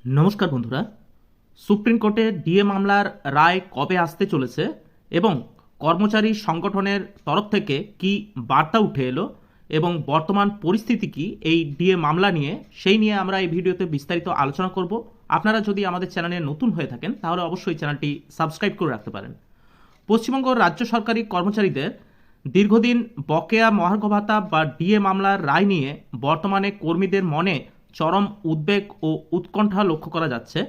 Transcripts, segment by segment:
নমস্কার বন্ধুরা। সুপ্রিম কোর্টে ডিএ মামলার রায় কবে আসতে চলেছে এবং কর্মচারী সংগঠনের তরফ থেকে কি বার্তা উঠে এলো এবং বর্তমান পরিস্থিতি কি এই ডিএ মামলা নিয়ে, সেই নিয়ে আমরা এই ভিডিওতে বিস্তারিত আলোচনা করব। আপনারা যদি আমাদের চ্যানেলে নতুন হয়ে থাকেন তাহলে অবশ্যই চ্যানেলটি সাবস্ক্রাইব করে রাখতে পারেন। পশ্চিমবঙ্গ রাজ্য সরকারি কর্মচারীদের দীর্ঘদিন বকেয়া মহার্ঘ ভাতা বা ডিএ মামলার রায় নিয়ে বর্তমানে কর্মীদের মনে চরম উদ্বেগ ও উৎকণ্ঠা লক্ষ্য করা যাচ্ছে।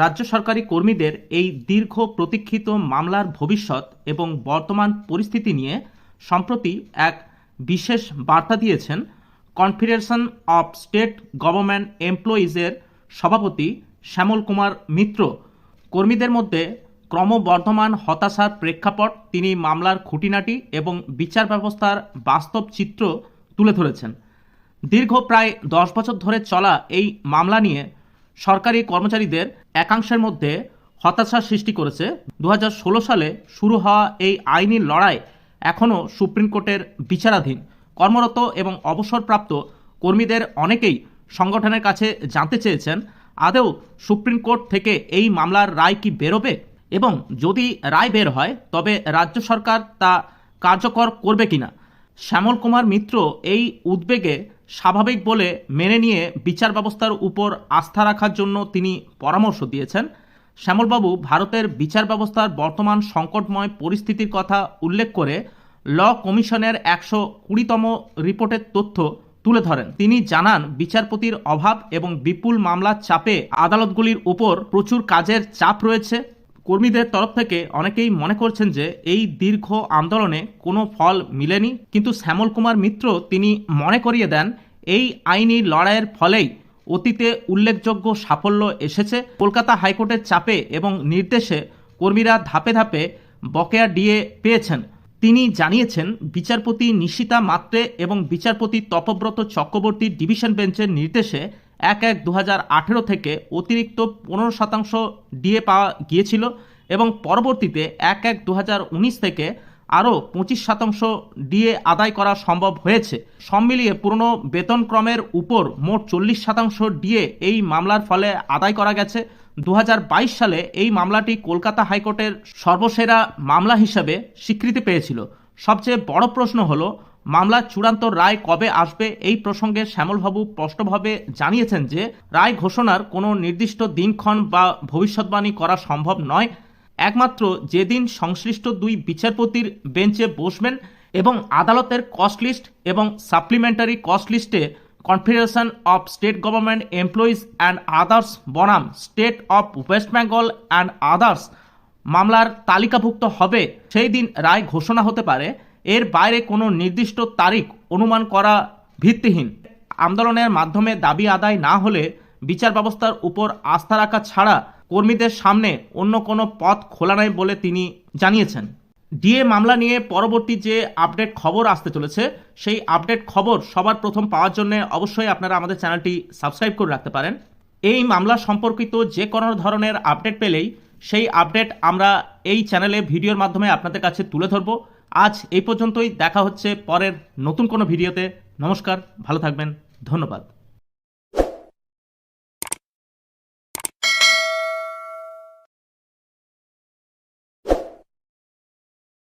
রাজ্য সরকারি কর্মীদের এই দীর্ঘ প্রতীক্ষিত মামলার ভবিষ্যৎ এবং বর্তমান পরিস্থিতি নিয়ে সম্প্রতি এক বিশেষ বার্তা দিয়েছেন কনফেডারেশন অফ স্টেট গভর্নমেন্ট এমপ্লয়িজের সভাপতি শ্যামল কুমার মিত্র। কর্মীদের মধ্যে ক্রমবর্ধমান হতাশার প্রেক্ষাপট তিনি মামলার খুঁটিনাটি এবং বিচার ব্যবস্থার বাস্তব চিত্র তুলে ধরেছেন। দীর্ঘ প্রায় 10 বছর ধরে চলা এই মামলা নিয়ে সরকারি কর্মচারীদের একাংশের মধ্যে হতাশার সৃষ্টি করেছে। 2016 সালে শুরু হওয়া এই আইনি লড়াই এখনও সুপ্রিম কোর্টের বিচারাধীন। কর্মরত এবং অবসরপ্রাপ্ত কর্মীদের অনেকেই সংগঠনের কাছে জানতে চেয়েছেন আদৌ সুপ্রিম কোর্ট থেকে এই মামলার রায় কি বেরোবে এবং যদি রায় বের হয় তবে রাজ্য সরকার তা কার্যকর করবে কিনা। শ্যামল কুমার মিত্র এই উদ্বেগে স্বাভাবিক বলে মেনে নিয়ে বিচার ব্যবস্থার উপর আস্থা রাখার জন্য তিনি পরামর্শ দিয়েছেন। শ্যামলবাবু ভারতের বিচার ব্যবস্থার বর্তমান সংকটময় পরিস্থিতির কথা উল্লেখ করে ল কমিশনের 120তম রিপোর্টের তথ্য তুলে ধরেন। তিনি জানান, বিচারপতির অভাব এবং বিপুল মামলার চাপে আদালতগুলির উপর প্রচুর কাজের চাপ রয়েছে। কর্মীদের তরফ থেকে অনেকেই মনে করছেন যে এই দীর্ঘ আন্দোলনে কোনো ফল মিলেনি, কিন্তু শ্যামল কুমার মিত্র তিনি মনে করিয়ে দেন এই আইনি লড়াইয়ের ফলেই অতীতে উল্লেখযোগ্য সাফল্য এসেছে। কলকাতা হাইকোর্টের চাপে এবং নির্দেশে কর্মীরা ধাপে ধাপে বকেয়া ডিএ পেয়েছেন। তিনি জানিয়েছেন, বিচারপতি নিশিতা মাত্রে এবং বিচারপতি তপব্রত চক্রবর্তীর ডিভিশন বেঞ্চের নির্দেশে 1/1/2018 থেকে অতিরিক্ত 15% ডিএ পাওয়া গিয়েছিল এবং পরবর্তীতে 1/1/2019 থেকে আরও 25% ডিএ আদায় করা সম্ভব হয়েছে। সব মিলিয়ে পুরনো বেতনক্রমের উপর মোট 40% ডিএ এই মামলার ফলে আদায় করা গেছে। 2022 সালে এই মামলাটি কলকাতা হাইকোর্টের সর্বসেরা মামলা হিসাবে স্বীকৃতি পেয়েছিল। সবচেয়ে বড় প্রশ্ন হলো মামলার চূড়ান্ত রায় কবে আসবে। এই প্রসঙ্গে শ্যামলবাবু স্পষ্টভাবে জানিয়েছেন যে রায় ঘোষণার কোনো নির্দিষ্ট দিনক্ষণ বা ভবিষ্যৎবাণী করা সম্ভব নয়। একমাত্র যেদিন সংশ্লিষ্ট দুই বিচারপতির বেঞ্চে বসবেন এবং আদালতের কস্ট লিস্ট এবং সাপ্লিমেন্টারি কস্ট লিস্টে confederation of state government employees and others বনাম state of West Bengal and others মামলার তালিকাভুক্ত হবে, সেই দিন রায় ঘোষণা হতে পারে। এর বাইরে কোনো নির্দিষ্ট তারিখ অনুমান করা ভিত্তিহীন। আন্দোলনের মাধ্যমে দাবি আদায় না হলে বিচার ব্যবস্থার উপর আস্থা রাখা ছাড়া কর্মীদের সামনে অন্য কোনো পথ খোলা নেই বলে তিনি জানিয়েছেন। ডিএ মামলা নিয়ে পরবর্তী যে আপডেট খবর আসতে চলেছে, সেই আপডেট খবর সবার প্রথম পাওয়ার জন্য অবশ্যই আপনারা আমাদের চ্যানেলটি সাবস্ক্রাইব করে রাখতে পারেন। এই মামলা সম্পর্কিত যে কোনো ধরনের আপডেট পেলেই সেই আপডেট আমরা এই চ্যানেলে ভিডিওর মাধ্যমে আপনাদের কাছে তুলে ধরব। আজ এই পর্যন্তই, দেখা হচ্ছে পরের নতুন কোনো ভিডিওতে। নমস্কার, ভালো থাকবেন, ধন্যবাদ।